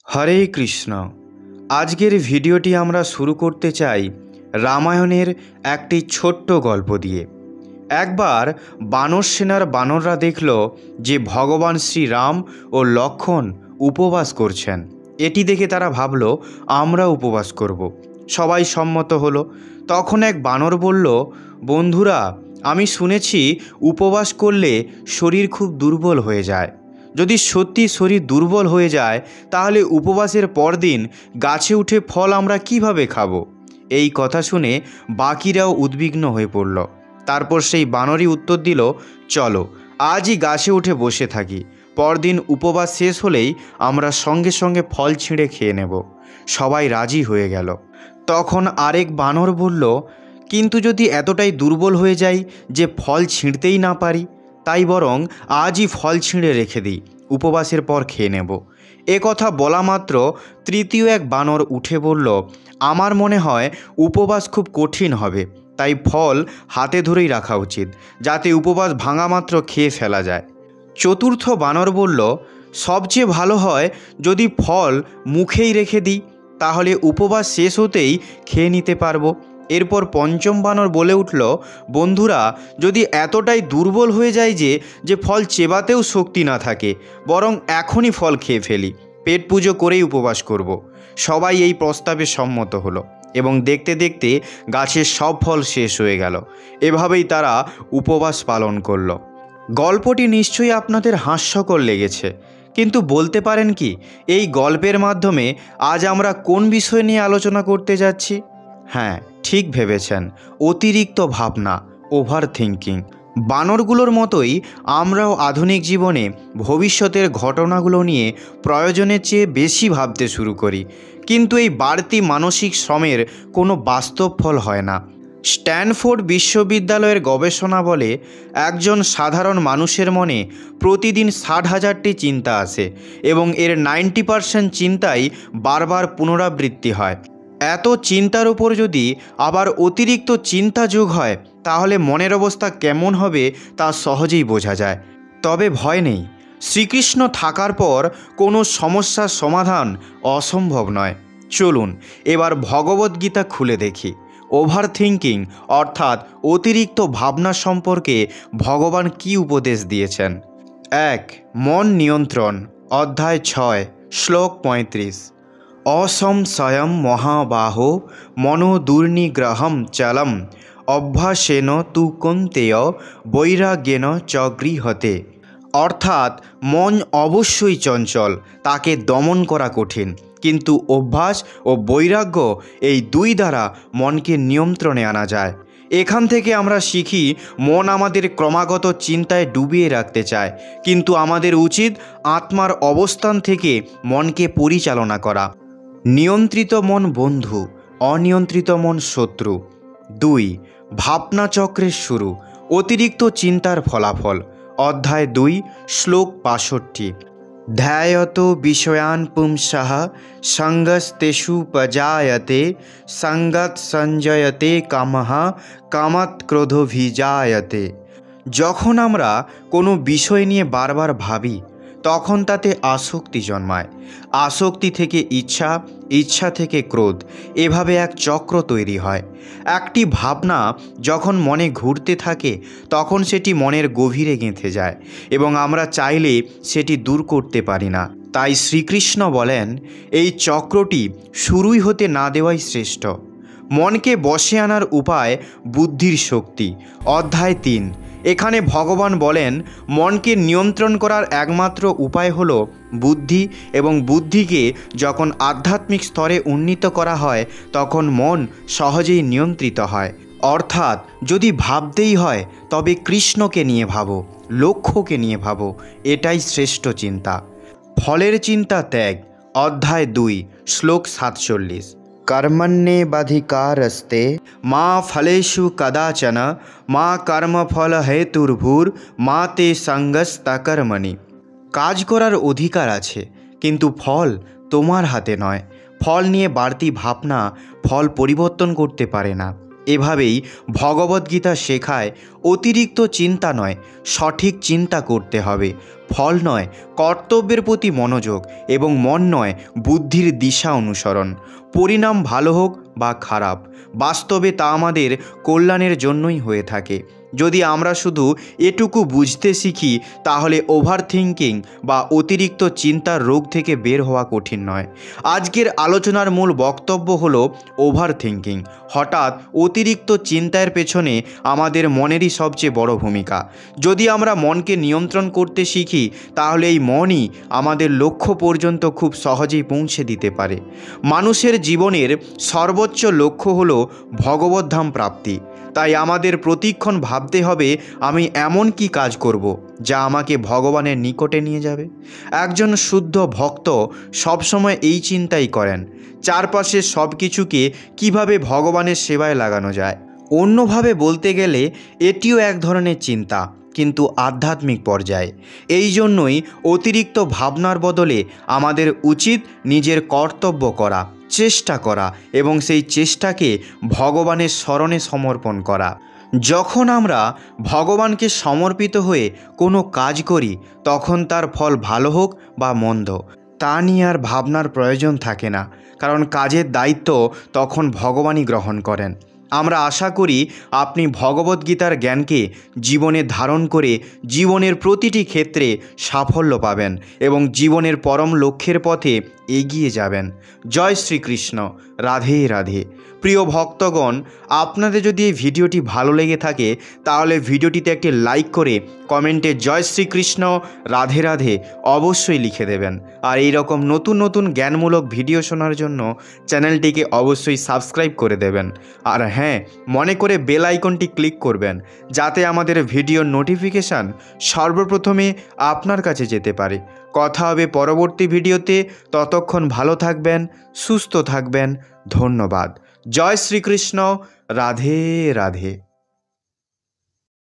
হরে কৃষ্ণ। আজকের ভিডিওটি আমরা শুরু করতে চাই রামায়ণের একটি ছোট্ট গল্প দিয়ে। একবার বানর সেনার বানররা দেখল যে ভগবান শ্রীরাম ও লক্ষ্মণ উপবাস করছেন। এটি দেখে তারা ভাবল আমরা উপবাস করব। সবাই সম্মত হলো। তখন এক বানর বলল, বন্ধুরা, আমি শুনেছি উপবাস করলে শরীর খুব দুর্বল হয়ে যায়। যদি সত্যি শরীর দুর্বল হয়ে যায় তাহলে উপবাসের পরদিন গাছে উঠে ফল আমরা কিভাবে খাবো? এই কথা শুনে বাকিরাও উদ্বিগ্ন হয়ে পড়ল। তারপর সেই বানরই উত্তর দিল, চলো আজই গাছে উঠে বসে থাকি, পরদিন উপবাস শেষ হলেই আমরা সঙ্গে সঙ্গে ফল ছিঁড়ে খেয়ে নেব। সবাই রাজি হয়ে গেল। তখন আরেক বানর বলল, কিন্তু যদি এতটাই দুর্বল হয়ে যাই যে ফল ছিঁড়তেই না পারি, তাই বরং আজই ফল ছিঁড়ে রেখে দিই, উপবাসের পর খেয়ে নেব। এ কথা বলা মাত্র তৃতীয় এক বানর উঠে বলল, আমার মনে হয় উপবাস খুব কঠিন হবে, তাই ফল হাতে ধরেই রাখা উচিত, যাতে উপবাস ভাঙা মাত্র খেয়ে ফেলা যায়। চতুর্থ বানর বলল, সবচেয়ে ভালো হয় যদি ফল মুখেই রেখে দিই, তাহলে উপবাস শেষ হতেই খেয়ে নিতে পারবো। এরপর পঞ্চম বানর বলে উঠল, বন্ধুরা, যদি এতটাই দুর্বল হয়ে যায় যে ফল চেবাতেও শক্তি না থাকে, বরং এখনই ফল খেয়ে ফেলি, পেট পুজো করেই উপবাস করব। সবাই এই প্রস্তাবে সম্মত হলো এবং দেখতে দেখতে গাছের সব ফল শেষ হয়ে গেল। এভাবেই তারা উপবাস পালন করলো। গল্পটি নিশ্চয়ই আপনাদের হাস্যকর লেগেছে, কিন্তু বলতে পারেন কি এই গল্পের মাধ্যমে আজ আমরা কোন বিষয় নিয়ে আলোচনা করতে যাচ্ছি? হ্যাঁ, ঠিক ভেবেছেন, অতিরিক্ত ভাবনা, ওভার থিঙ্কিং। বানরগুলোর মতোই আমরাও আধুনিক জীবনে ভবিষ্যতের ঘটনাগুলো নিয়ে প্রয়োজনের চেয়ে বেশি ভাবতে শুরু করি, কিন্তু এই বাড়তি মানসিক শ্রমের কোনো বাস্তব ফল হয় না। স্ট্যানফোর্ড বিশ্ববিদ্যালয়ের গবেষণা বলে, একজন সাধারণ মানুষের মনে প্রতিদিন 60,000টি চিন্তা আসে এবং এর 90% চিন্তাই বারবার পুনরাবৃত্তি হয়। এত চিন্তার উপর যদি আবার অতিরিক্ত চিন্তা যোগ হয় তাহলে মনের অবস্থা কেমন হবে তা সহজেই বোঝা যায়। তবে ভয় নেই, শ্রীকৃষ্ণ থাকার পর কোনো সমস্যার সমাধান অসম্ভব নয়। চলুন এবার ভগবদ্গীতা খুলে দেখি ওভার থিঙ্কিং অর্থাৎ অতিরিক্ত ভাবনা সম্পর্কে ভগবান কী উপদেশ দিয়েছেন। 1. মন নিয়ন্ত্রণ, অধ্যায় 6, শ্লোক 35। অসংশয়ম মহাবাহো মনোদুর্নিগ্রহম চলম অভ্যাসেন তু কৌন্তেয় বৈরাগ্যেন চ গৃহতে। অর্থাৎ মন অবশ্যই চঞ্চল, তাকে দমন করা কঠিন, কিন্তু অভ্যাস ও বৈরাগ্য এই দুই দ্বারা মনকে নিয়ন্ত্রণে আনা যায়। এখান থেকে আমরা শিখি মন আমাদের ক্রমাগত চিন্তায় ডুবিয়ে রাখতে চায়, কিন্তু আমাদের উচিত আত্মার অবস্থান থেকে মনকে পরিচালনা করা। নিয়ন্ত্রিত মন বন্ধু, অনিয়ন্ত্রিত মন শত্রু। 2. ভাবনা চক্রের শুরু, অতিরিক্ত চিন্তার ফলাফল, অধ্যায় 2, শ্লোক 65। ধ্যায়ত বিষয়ান পুংসঃ সঙ্গস্তেষুপজায়তে সঙ্গৎ সঞ্জয়তে কামঃ কামাৎ ক্রোধোভিজায়তে। যখন আমরা কোনো বিষয় নিয়ে বারবার ভাবি তখন তাতে আসক্তি জন্মায়, আসক্তি থেকে ইচ্ছা, ইচ্ছা থেকে ক্রোধ, এভাবে এক চক্র তৈরি হয়। একটি ভাবনা যখন মনে ঘুরতে থাকে তখন সেটি মনের গভীরে গেঁথে যায় এবং আমরা চাইলে সেটি দূর করতে পারি না। তাই শ্রীকৃষ্ণ বলেন, এই চক্রটি শুরুই হতে না দেওয়াই শ্রেষ্ঠ। মনকে বশে আনার উপায় বুদ্ধির শক্তি, অধ্যায় 3। এখানে ভগবান বলেন, মনকে নিয়ন্ত্রণ করার একমাত্র উপায় হল বুদ্ধি, এবং বুদ্ধিকে যখন আধ্যাত্মিক স্তরে উন্নীত করা হয় তখন মন সহজেই নিয়ন্ত্রিত হয়। অর্থাৎ যদি ভাবতেই হয় তবে কৃষ্ণকে নিয়ে ভাবো, লক্ষ্যকে নিয়ে ভাবো, এটাই শ্রেষ্ঠ চিন্তা। ফলের চিন্তা ত্যাগ, অধ্যায় 2, শ্লোক 47। কর্মণ্যেবাধিকারস্তে মা ফলেষু কদাচন মা কর্মফল হেতুর্ভুর মা তে সঙ্গস্তকর্মণি। কাজ করার অধিকার আছে, কিন্তু ফল তোমার হাতে নয়। ফল নিয়ে বাড়তি ভাবনা ফল পরিবর্তন করতে পারে না। এভাবেই ভগবদ্গীতা শেখায় অতিরিক্ত চিন্তা নয়, সঠিক চিন্তা করতে হবে। ফল নয়, কর্তব্যের প্রতি মনোযোগ, এবং মন নয়, বুদ্ধির দিশা অনুসরণ। পরিণাম ভালো হোক বা খারাপ, বাস্তবে তা আমাদের কল্যাণের জন্যই হয়ে থাকে। যদি আমরা শুধু এটুকু বুঝতে শিখি, তাহলে ওভার থিঙ্কিং বা অতিরিক্ত চিন্তার রোগ থেকে বের হওয়া কঠিন নয়। আজকের আলোচনার মূল বক্তব্য হলো ওভার থিঙ্কিং। হঠাৎ অতিরিক্ত চিন্তার পেছনে আমাদের মনেরই সবচেয়ে বড় ভূমিকা। যদি আমরা মনকে নিয়ন্ত্রণ করতে শিখি, তাহলে এই মনই আমাদের লক্ষ্য পর্যন্ত খুব সহজেই পৌঁছে দিতে পারে। মানুষের জীবনের সর্বোচ্চ লক্ষ্য হলো ভগবদ্ধাম প্রাপ্তি। তাই আমাদের প্রতিক্ষণ ভাবতে হবে, আমি এমন কি কাজ করব যা আমাকে ভগবানের নিকটে নিয়ে যাবে। একজন শুদ্ধ ভক্ত সবসময় এই চিন্তাই করেন, চারপাশের সব কিছুকে কীভাবে ভগবানের সেবায় লাগানো যায়। অন্যভাবে বলতে গেলে এটিও এক ধরনের চিন্তা, কিন্তু আধ্যাত্মিক পর্যায়ে। এই জন্যই অতিরিক্ত ভাবনার বদলে আমাদের উচিত নিজের কর্তব্য করা, চেষ্টা করা, এবং সেই চেষ্টাকে ভগবানের শরণে সমর্পণ করা। যখন আমরা ভগবানকে সমর্পিত হয়ে কোনো কাজ করি, তখন তার ফল ভালো হোক বা মন্দ তা নিয়ে আর ভাবনার প্রয়োজন থাকে না, কারণ কাজের দায়িত্ব তখন ভগবানই গ্রহণ করেন। আমরা আশা করি আপনি ভগবদ্গীতার জ্ঞানকে জীবনে ধারণ করে জীবনের প্রতিটি ক্ষেত্রে সাফল্য পাবেন এবং জীবনের পরম লক্ষ্যের পথে এগিয়ে যাবেন। জয় শ্রীকৃষ্ণ। রাধে রাধে। প্রিয় ভক্তগণ, আপনাদের যদি এই ভিডিওটি ভালো লেগে থাকে, তাহলে ভিডিওটিতে একটি লাইক করে কমেন্টে জয় শ্রীকৃষ্ণ রাধে রাধে অবশ্যই লিখে দেবেন। আর এই রকম নতুন নতুন জ্ঞানমূলক ভিডিও শোনার জন্য চ্যানেলটিকে অবশ্যই সাবস্ক্রাইব করে দেবেন। আর হ্যাঁ, মনে করে বেল আইকনটি ক্লিক করবেন, যাতে আমাদের ভিডিওর নোটিফিকেশান সর্বপ্রথমে আপনার কাছে যেতে পারে। কথা হবে পরবর্তী ভিডিওতে। ততক্ষণ ভালো থাকবেন, সুস্থ থাকবেন। ধন্যবাদ। জয় শ্রীকৃষ্ণ। রাধে রাধে।